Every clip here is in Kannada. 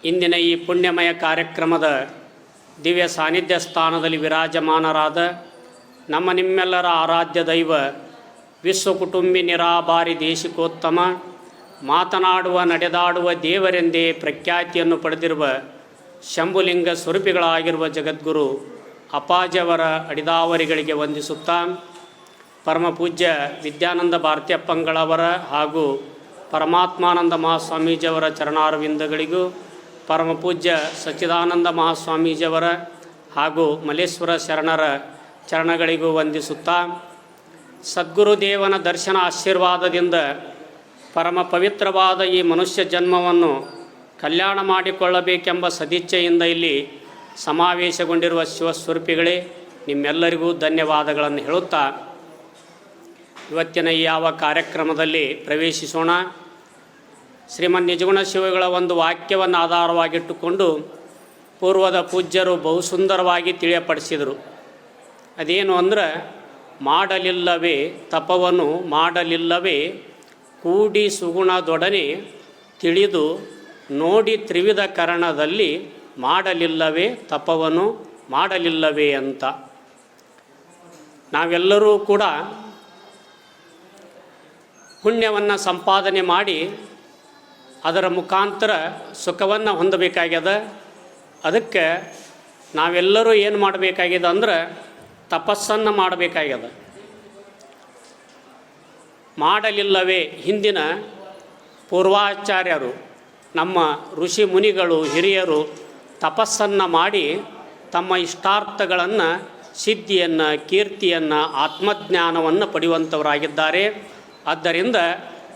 ಇಂದಿನ ಈ ಪುಣ್ಯಮಯ ಕಾರ್ಯಕ್ರಮದ ದಿವ್ಯ ಸಾನ್ನಿಧ್ಯ ಸ್ಥಾನದಲ್ಲಿ ವಿರಾಜಮಾನರಾದ ನಮ್ಮ ನಿಮ್ಮೆಲ್ಲರ ಆರಾಧ್ಯ ದೈವ ವಿಶ್ವಕುಟುಂಬಿ ನಿರಾಭಾರಿ ದೇಶಿಕೋತ್ತಮ ಮಾತನಾಡುವ ನಡೆದಾಡುವ ದೇವರೆಂದೇ ಪ್ರಖ್ಯಾತಿಯನ್ನು ಪಡೆದಿರುವ ಶಂಭುಲಿಂಗ ಸ್ವರೂಪಿಗಳಾಗಿರುವ ಜಗದ್ಗುರು ಅಪ್ಪಾಜಿಯವರ ಅಡಿದಾವರಿಗಳಿಗೆ ವಂದಿಸುತ್ತಾ ಪರಮಪೂಜ್ಯ ವಿದ್ಯಾನಂದ ಭಾರತೀಯಪ್ಪಂಗಳವರ ಹಾಗೂ ಪರಮಾತ್ಮಾನಂದ ಮಹಾಸ್ವಾಮೀಜಿಯವರ ಚರಣಾರವಿಂದಗಳಿಗೂ ಪರಮಪೂಜ್ಯ ಸಚ್ಚಿದಾನಂದ ಮಹಾಸ್ವಾಮೀಜಿಯವರ ಹಾಗೂ ಮಲ್ಲೇಶ್ವರ ಶರಣರ ಚರಣಗಳಿಗೂ ವಂದಿಸುತ್ತಾ ಸದ್ಗುರುದೇವನ ದರ್ಶನ ಆಶೀರ್ವಾದದಿಂದ ಪರಮ ಪವಿತ್ರವಾದ ಈ ಮನುಷ್ಯ ಜನ್ಮವನ್ನು ಕಲ್ಯಾಣ ಮಾಡಿಕೊಳ್ಳಬೇಕೆಂಬ ಸದಿಚ್ಛೆಯಿಂದ ಇಲ್ಲಿ ಸಮಾವೇಶಗೊಂಡಿರುವ ಶಿವಸ್ವರೂಪಿಗಳೇ, ನಿಮ್ಮೆಲ್ಲರಿಗೂ ಧನ್ಯವಾದಗಳನ್ನು ಹೇಳುತ್ತಾ ಇವತ್ತಿನ ಈ ಯಾವ ಕಾರ್ಯಕ್ರಮದಲ್ಲಿ ಪ್ರವೇಶಿಸೋಣ. ಶ್ರೀಮನ್ ನಿಜಗುಣ ಶಿವಗಳ ಒಂದು ವಾಕ್ಯವನ್ನು ಆಧಾರವಾಗಿಟ್ಟುಕೊಂಡು ಪೂರ್ವದ ಪೂಜ್ಯರು ಬಹು ಸುಂದರವಾಗಿ ತಿಳಿಯಪಡಿಸಿದರು. ಅದೇನು ಅಂದರೆ, ಮಾಡಲಿಲ್ಲವೇ ತಪವನ್ನು ಮಾಡಲಿಲ್ಲವೇ ಕೂಡಿ ಸುಗುಣದೊಡನೆ ತಿಳಿದು ನೋಡಿ ತ್ರಿವಿಧ ಕರಣದಲ್ಲಿ ಮಾಡಲಿಲ್ಲವೇ ತಪವನ್ನು ಮಾಡಲಿಲ್ಲವೇ ಅಂತ. ನಾವೆಲ್ಲರೂ ಕೂಡ ಪುಣ್ಯವನ್ನು ಸಂಪಾದನೆ ಮಾಡಿ ಅದರ ಮುಖಾಂತರ ಸುಖವನ್ನು ಹೊಂದಬೇಕಾಗ್ಯದ. ಅದಕ್ಕೆ ನಾವೆಲ್ಲರೂ ಏನು ಮಾಡಬೇಕಾಗ್ಯದ ಅಂದ್ರೆ ತಪಸ್ಸನ್ನು ಮಾಡಬೇಕಾಗ್ಯದ. ಮಾಡಲಿಲ್ಲವೇ ಹಿಂದಿನ ಪೂರ್ವಾಚಾರ್ಯರು, ನಮ್ಮ ಋಷಿ ಮುನಿಗಳು, ಹಿರಿಯರು ತಪಸ್ಸನ್ನು ಮಾಡಿ ತಮ್ಮ ಇಷ್ಟಾರ್ಥಗಳನ್ನು, ಸಿದ್ಧಿಯನ್ನು, ಕೀರ್ತಿಯನ್ನು, ಆತ್ಮಜ್ಞಾನವನ್ನು ಪಡೆಯುವಂಥವರಾಗಿದ್ದಾರೆ. ಆದ್ದರಿಂದ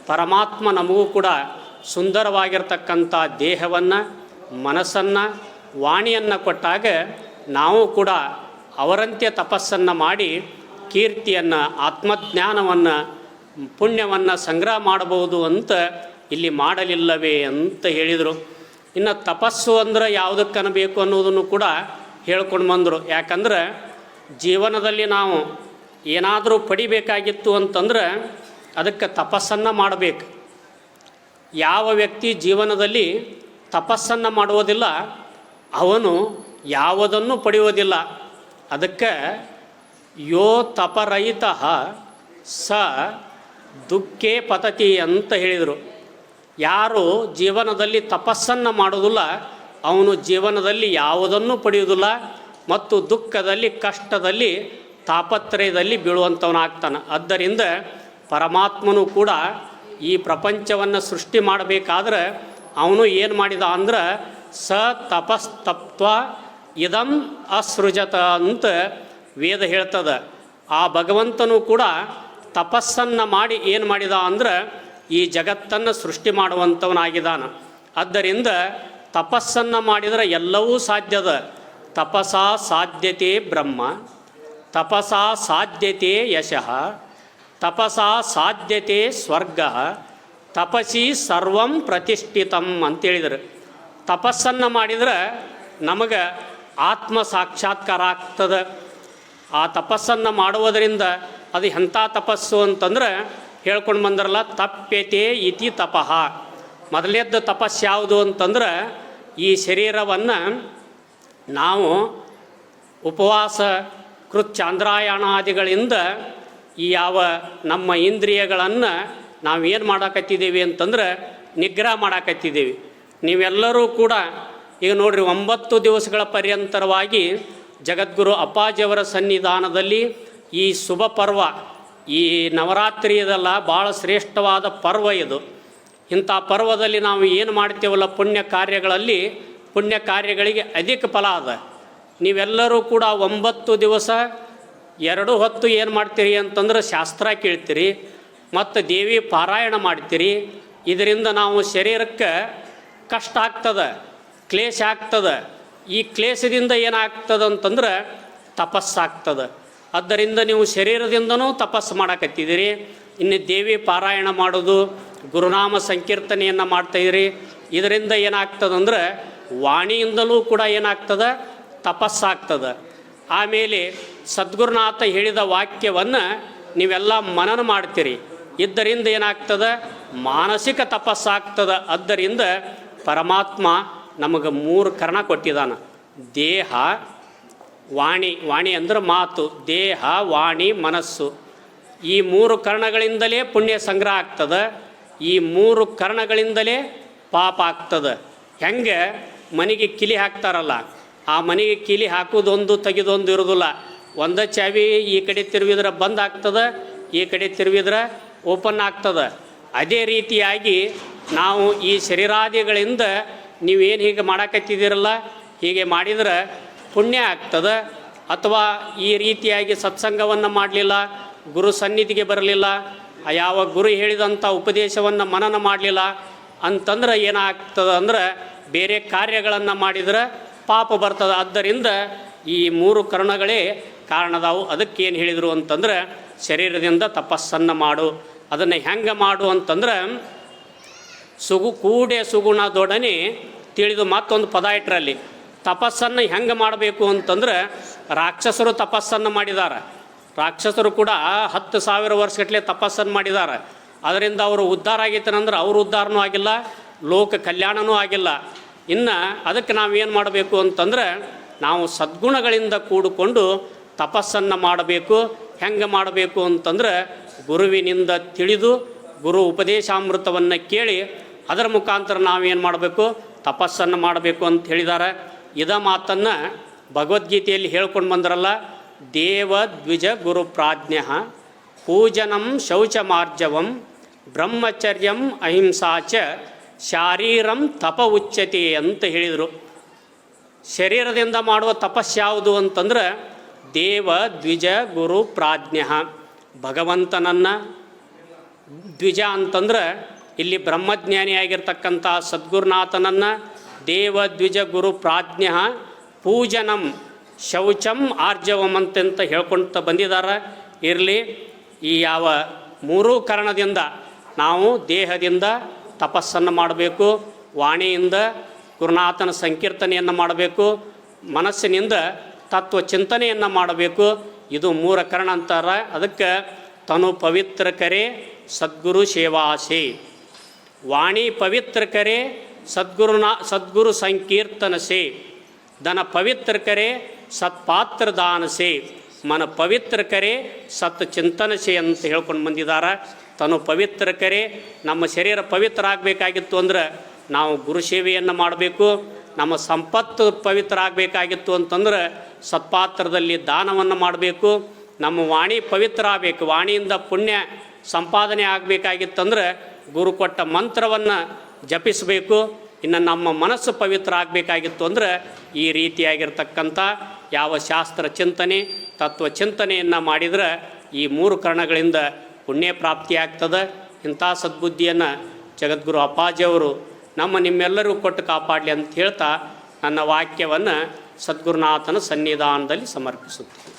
ಪರಮಾತ್ಮ ನಮಗೂ ಕೂಡ ಸುಂದರವಾಗಿರ್ತಕ್ಕಂಥ ದೇಹವನ್ನು, ಮನಸ್ಸನ್ನು, ವಾಣಿಯನ್ನು ಕೊಟ್ಟಾಗ ನಾವು ಕೂಡ ಅವರಂತೆ ತಪಸ್ಸನ್ನು ಮಾಡಿ ಕೀರ್ತಿಯನ್ನು, ಆತ್ಮಜ್ಞಾನವನ್ನು, ಪುಣ್ಯವನ್ನು ಸಂಗ್ರಹ ಮಾಡಬಹುದು ಅಂತ ಇಲ್ಲಿ ಮಾಡಲಿಲ್ಲವೇ ಅಂತ ಹೇಳಿದರು. ಇನ್ನು ತಪಸ್ಸು ಅಂದ್ರೆ ಯಾವುದಕ್ಕೆ ಅನ್ನಬೇಕು ಅನ್ನೋದನ್ನು ಕೂಡ ಹೇಳ್ಕೊಂಡು ಬಂದರು. ಯಾಕಂದ್ರೆ ಜೀವನದಲ್ಲಿ ನಾವು ಏನಾದರೂ ಪಡಿಬೇಕಾಗಿತ್ತು ಅಂತಂದ್ರೆ ಅದಕ್ಕೆ ತಪಸ್ಸನ್ನು ಮಾಡಬೇಕು. ಯಾವ ವ್ಯಕ್ತಿ ಜೀವನದಲ್ಲಿ ತಪಸ್ಸನ್ನು ಮಾಡುವುದಿಲ್ಲ ಅವನು ಯಾವುದನ್ನು ಪಡೆಯುವುದಿಲ್ಲ. ಅದಕ್ಕೆ ಯೋ ತಪರಹಿತ ಸ ದುಃಖೇ ಪತತಿ ಅಂತ ಹೇಳಿದರು. ಯಾರು ಜೀವನದಲ್ಲಿ ತಪಸ್ಸನ್ನು ಮಾಡೋದಿಲ್ಲ ಅವನು ಜೀವನದಲ್ಲಿ ಯಾವುದನ್ನು ಪಡೆಯುವುದಿಲ್ಲ ಮತ್ತು ದುಃಖದಲ್ಲಿ, ಕಷ್ಟದಲ್ಲಿ, ತಾಪತ್ರಯದಲ್ಲಿ ಬೀಳುವಂಥವನಾಗ್ತಾನೆ. ಆದ್ದರಿಂದ ಪರಮಾತ್ಮನು ಕೂಡ ಈ ಪ್ರಪಂಚವನ್ನು ಸೃಷ್ಟಿ ಮಾಡಬೇಕಾದ್ರೆ ಅವನು ಏನು ಮಾಡಿದ ಅಂದ್ರೆ ಸ ತಪಸ್ತಪ್ತ್ವ ಇದಂ ಅಸೃಜತ ಅಂತ ವೇದ ಹೇಳ್ತದೆ. ಆ ಭಗವಂತನು ಕೂಡ ತಪಸ್ಸನ್ನು ಮಾಡಿ ಏನು ಮಾಡಿದ ಅಂದ್ರೆ ಈ ಜಗತ್ತನ್ನು ಸೃಷ್ಟಿ ಮಾಡುವಂಥವನಾಗಿದ್ದಾನೆ. ಆದ್ದರಿಂದ ತಪಸ್ಸನ್ನು ಮಾಡಿದರೆ ಎಲ್ಲವೂ ಸಾಧ್ಯದ. ತಪಸಾ ಸಾಧ್ಯತೆ ಬ್ರಹ್ಮ, ತಪಸಾ ಸಾಧ್ಯತೆ ಯಶಃ, ತಪಸಾ ಸಾಧ್ಯತೆ ಸ್ವರ್ಗ, ತಪಸಿ ಸರ್ವಂ ಪ್ರತಿಷ್ಠಿತಂ ಅಂತೇಳಿದರು. ತಪಸ್ಸನ್ನು ಮಾಡಿದರೆ ನಮಗೆ ಆತ್ಮ ಸಾಕ್ಷಾತ್ಕಾರ ಆಗ್ತದೆ. ಆ ತಪಸ್ಸನ್ನು ಮಾಡುವುದರಿಂದ ಅದು ಎಂಥ ತಪಸ್ಸು ಅಂತಂದ್ರೆ ಹೇಳ್ಕೊಂಡು ಬಂದ್ರಲ್ಲ, ತಪ್ಯತೆ ಇತಿ ತಪಃ. ಮೊದಲೇದ್ದು ತಪಸ್ಸು ಯಾವುದು ಅಂತಂದ್ರೆ ಈ ಶರೀರವನ್ನು ನಾವು ಉಪವಾಸ ಕೃಚ್ಚಾಂದ್ರಾಯಣಾದಿಗಳಿಂದ ಈ ಯಾವ ನಮ್ಮ ಇಂದ್ರಿಯಗಳನ್ನು ನಾವೇನು ಮಾಡಾಕತ್ತಿದ್ದೀವಿ ಅಂತಂದ್ರೆ ನಿಗ್ರಹ ಮಾಡಾಕತ್ತಿದ್ದೀವಿ. ನೀವೆಲ್ಲರೂ ಕೂಡ ಈಗ ನೋಡ್ರಿ 9 ದಿವಸಗಳ ಪರ್ಯಂತರವಾಗಿ ಜಗದ್ಗುರು ಅಪ್ಪಾಜಿಯವರ ಸನ್ನಿಧಾನದಲ್ಲಿ ಈ ಶುಭ ಪರ್ವ, ಈ ನವರಾತ್ರಿ ಇದೆಲ್ಲ ಭಾಳ ಶ್ರೇಷ್ಠವಾದ ಪರ್ವ ಇದು. ಇಂಥ ಪರ್ವದಲ್ಲಿ ನಾವು ಏನು ಮಾಡ್ತೇವಲ್ಲ ಪುಣ್ಯ ಕಾರ್ಯಗಳಲ್ಲಿ, ಪುಣ್ಯ ಕಾರ್ಯಗಳಿಗೆ ಅಧಿಕ ಫಲ ಅದ. ನೀವೆಲ್ಲರೂ ಕೂಡ 9 ದಿವಸ 2 ಹೊತ್ತು ಏನು ಮಾಡ್ತೀರಿ ಅಂತಂದ್ರೆ ಶಾಸ್ತ್ರ ಕೇಳ್ತೀರಿ ಮತ್ತು ದೇವಿ ಪಾರಾಯಣ ಮಾಡ್ತೀರಿ. ಇದರಿಂದ ನಾವು ಶರೀರಕ್ಕೆ ಕಷ್ಟ ಆಗ್ತದೆ, ಕ್ಲೇಶ ಆಗ್ತದೆ. ಈ ಕ್ಲೇಶದಿಂದ ಏನಾಗ್ತದೆ ಅಂತಂದ್ರೆ ತಪಸ್ಸಾಗ್ತದೆ. ಆದ್ದರಿಂದ ನೀವು ಶರೀರದಿಂದನೂ ತಪಸ್ಸು ಮಾಡಕತ್ತಿದ್ದೀರಿ. ಇನ್ನು ದೇವಿ ಪಾರಾಯಣ ಮಾಡೋದು, ಗುರುನಾಮ ಸಂಕೀರ್ತನೆಯನ್ನು ಮಾಡ್ತಾಯಿದ್ರಿ. ಇದರಿಂದ ಏನಾಗ್ತದಂದ್ರೆ ವಾಣಿಯಿಂದಲೂ ಕೂಡ ಏನಾಗ್ತದೆ ತಪಸ್ಸಾಗ್ತದೆ. ಆಮೇಲೆ ಸದ್ಗುರುನಾಥ ಹೇಳಿದ ವಾಕ್ಯವನ್ನು ನೀವೆಲ್ಲ ಮನನ ಮಾಡ್ತೀರಿ. ಇದರಿಂದ ಏನಾಗ್ತದೆ ಮಾನಸಿಕ ತಪಸ್ಸಾಗ್ತದೆ. ಆದ್ದರಿಂದ ಪರಮಾತ್ಮ ನಮಗೆ 3 ಕರ್ಣ ಕೊಟ್ಟಿದ್ದಾನೆ. ದೇಹ, ವಾಣಿ ಅಂದ್ರೆ ಮಾತು, ದೇಹ, ವಾಣಿ, ಮನಸ್ಸು. ಈ 3 ಕರ್ಣಗಳಿಂದಲೇ ಪುಣ್ಯ ಸಂಗ್ರಹ ಆಗ್ತದೆ. ಈ 3 ಕರ್ಣಗಳಿಂದಲೇ ಪಾಪ ಆಗ್ತದೆ. ಹೆಂಗೆ ಮನೆಗೆ ಕಿಲಿ ಹಾಕ್ತಾರಲ್ಲ, ಆ ಮನೆಗೆ ಕಿಲಿ ಹಾಕೋದೊಂದು ತೆಗೆದೊಂದು ಇರೋದಿಲ್ಲ. ಒಂದೇ ಚಾವಿ ಈ ಕಡೆ ತಿರುವಿದ್ರೆ ಬಂದ್ ಆಗ್ತದೆ, ಈ ಕಡೆ ತಿರುವಿದ್ರೆ ಓಪನ್ ಆಗ್ತದೆ. ಅದೇ ರೀತಿಯಾಗಿ ನಾವು ಈ ಶರೀರಾದಿಗಳಿಂದ ನೀವೇನು ಹೀಗೆ ಮಾಡಕತ್ತಿದ್ದೀರಲ್ಲ, ಹೀಗೆ ಮಾಡಿದ್ರೆ ಪುಣ್ಯ ಆಗ್ತದೆ. ಅಥವಾ ಈ ರೀತಿಯಾಗಿ ಸತ್ಸಂಗವನ್ನು ಮಾಡಲಿಲ್ಲ, ಗುರು ಸನ್ನಿಧಿಗೆ ಬರಲಿಲ್ಲ, ಯಾವ ಗುರು ಹೇಳಿದಂಥ ಉಪದೇಶವನ್ನು ಮನನ ಮಾಡಲಿಲ್ಲ ಅಂತಂದ್ರೆ ಏನಾಗ್ತದೆ ಅಂದ್ರೆ ಬೇರೆ ಕಾರ್ಯಗಳನ್ನು ಮಾಡಿದ್ರೆ ಪಾಪ ಬರ್ತದೆ. ಆದ್ದರಿಂದ ಈ 3 ಕರ್ಣಗಳೇ ಕಾರಣದಾವು. ಅದಕ್ಕೇನು ಹೇಳಿದರು ಅಂತಂದ್ರೆ ಶರೀರದಿಂದ ತಪಸ್ಸನ್ನು ಮಾಡು. ಅದನ್ನು ಹೆಂಗೆ ಮಾಡು ಅಂತಂದ್ರೆ ಕೂಡೆ ಸುಗುಣದೊಡನೆ ತಿಳಿದು ಮತ್ತೊಂದು ಪದ ಇಟ್ಟರಲ್ಲಿ ತಪಸ್ಸನ್ನು ಹೆಂಗೆ ಮಾಡಬೇಕು ಅಂತಂದ್ರೆ ರಾಕ್ಷಸರು ತಪಸ್ಸನ್ನು ಮಾಡಿದ್ದಾರೆ. ರಾಕ್ಷಸರು ಕೂಡ 10,000 ವರ್ಷಗಟ್ಟಲೆ ತಪಸ್ಸನ್ನು ಮಾಡಿದ್ದಾರೆ. ಅದರಿಂದ ಅವರು ಉದ್ಧಾರ ಆಗೈತಂದ್ರೆ ಅವ್ರ ಉದ್ಧಾರನೂ ಆಗಿಲ್ಲ, ಲೋಕ ಕಲ್ಯಾಣನೂ ಆಗಿಲ್ಲ. ಇನ್ನು ಅದಕ್ಕೆ ನಾವೇನು ಮಾಡಬೇಕು ಅಂತಂದ್ರೆ ನಾವು ಸದ್ಗುಣಗಳಿಂದ ಕೂಡಿಕೊಂಡು ತಪಸ್ಸನ್ನು ಮಾಡಬೇಕು. ಹೆಂಗೆ ಮಾಡಬೇಕು ಅಂತಂದ್ರೆ ಗುರುವಿನಿಂದ ತಿಳಿದು ಗುರು ಉಪದೇಶಾಮೃತವನ್ನು ಕೇಳಿ ಅದರ ಮುಖಾಂತರ ನಾವೇನು ಮಾಡಬೇಕು, ತಪಸ್ಸನ್ನು ಮಾಡಬೇಕು ಅಂತ ಹೇಳಿದ್ದಾರೆ. ಇದ ಮಾತನ್ನು ಭಗವದ್ಗೀತೆಯಲ್ಲಿ ಹೇಳ್ಕೊಂಡು ಬಂದ್ರಲ್ಲ, ದೇವ ದ್ವಿಜ ಗುರು ಪ್ರಾಜ್ಞ ಪೂಜನಂ ಶೌಚಮಾರ್ಜವಂ ಬ್ರಹ್ಮಚರ್ಯಂ ಅಹಿಂಸಾಚ ಶಾರೀರಂ ತಪ ಉಚ್ಯತೆ ಅಂತ ಹೇಳಿದರು. ಶರೀರದಿಂದ ಮಾಡುವ ತಪಸ್ಯಾವುದು ಅಂತಂದ್ರೆ ದೇವ ದ್ವಿಜ ಗುರು ಪ್ರಾಜ್ಞ, ಭಗವಂತನನ್ನು, ದ್ವಿಜ ಅಂತಂದ್ರೆ ಇಲ್ಲಿ ಬ್ರಹ್ಮಜ್ಞಾನಿಯಾಗಿರ್ತಕ್ಕಂಥ ಸದ್ಗುರುನಾಥನನ್ನು, ದೇವ ದ್ವಿಜ ಗುರು ಪ್ರಾಜ್ಞ ಪೂಜನಂ ಶೌಚಂ ಆರ್ಜವಂ ಅಂತ ಹೇಳ್ಕೊಳ್ತಾ ಬಂದಿದ್ದಾರೆ. ಇರಲಿ, ಈ ಯಾವ 3 ಕಾರಣದಿಂದ ನಾವು ದೇಹದಿಂದ ತಪಸ್ಸನ್ನು ಮಾಡಬೇಕು, ವಾಣಿಯಿಂದ ಗುರುನಾಥನ ಸಂಕೀರ್ತನೆಯನ್ನು ಮಾಡಬೇಕು, ಮನಸ್ಸಿನಿಂದ ತತ್ವ ಚಿಂತನೆಯನ್ನು ಮಾಡಬೇಕು. ಇದು 3 ಕಾರಣ ಅಂತಾರೆ. ಅದಕ್ಕೆ ತನು ಪವಿತ್ರ ಕರೆ ಸದ್ಗುರು ಸೇವಾಸೆ, ವಾಣಿ ಪವಿತ್ರ ಕರೆ ಸದ್ಗುರು ಸಂಕೀರ್ತನ ಸೆ, ಧನ ಪವಿತ್ರ ಕರೆ ಸತ್ಪಾತ್ರ ದಾನ ಸೆ, ಮನ ಪವಿತ್ರ ಕರೆ ಸತ್ ಚಿಂತನ ಸೆ ಅಂತ ಹೇಳ್ಕೊಂಡು ಬಂದಿದ್ದಾರೆ. ತನು ಪವಿತ್ರ ಕರೆ, ನಮ್ಮ ಶರೀರ ಪವಿತ್ರ ಆಗಬೇಕಾಗಿತ್ತು ಅಂದ್ರೆ ನಾವು ಗುರು ಸೇವೆಯನ್ನು ಮಾಡಬೇಕು. ನಮ್ಮ ಸಂಪತ್ತು ಪವಿತ್ರ ಆಗಬೇಕಾಗಿತ್ತು ಅಂತಂದ್ರೆ ಸತ್ಪಾತ್ರದಲ್ಲಿ ದಾನವನ್ನು ಮಾಡಬೇಕು. ನಮ್ಮ ವಾಣಿ ಪವಿತ್ರ ಆಗಬೇಕು, ವಾಣಿಯಿಂದ ಪುಣ್ಯ ಸಂಪಾದನೆ ಆಗಬೇಕಾಗಿತ್ತಂದ್ರೆ ಗುರು ಕೊಟ್ಟ ಮಂತ್ರವನ್ನು ಜಪಿಸಬೇಕು. ಇನ್ನು ನಮ್ಮ ಮನಸ್ಸು ಪವಿತ್ರ ಆಗಬೇಕಾಗಿತ್ತು ಅಂದರೆ ಈ ರೀತಿಯಾಗಿರ್ತಕ್ಕಂಥ ಯಾವ ಶಾಸ್ತ್ರ ಚಿಂತನೆ, ತತ್ವ ಚಿಂತನೆಯನ್ನು ಮಾಡಿದರೆ ಈ 3 ಕಾರಣಗಳಿಂದ ಪುಣ್ಯ ಪ್ರಾಪ್ತಿಯಾಗ್ತದೆ. ಇಂಥ ಸದ್ಬುದ್ಧಿಯನ್ನು ಜಗದ್ಗುರು ಅಪ್ಪಾಜಿಯವರು ನಿಮ್ಮೆಲ್ಲರಿಗೂ ಕೊಟ್ಟು ಕಾಪಾಡಲಿ ಅಂತ ಹೇಳ್ತಾ ನನ್ನ ವಾಕ್ಯವನ್ನು ಸದ್ಗುರುನಾಥನ ಸನ್ನಿಧಾನದಲ್ಲಿ ಸಮರ್ಪಿಸುತ್ತೇನೆ.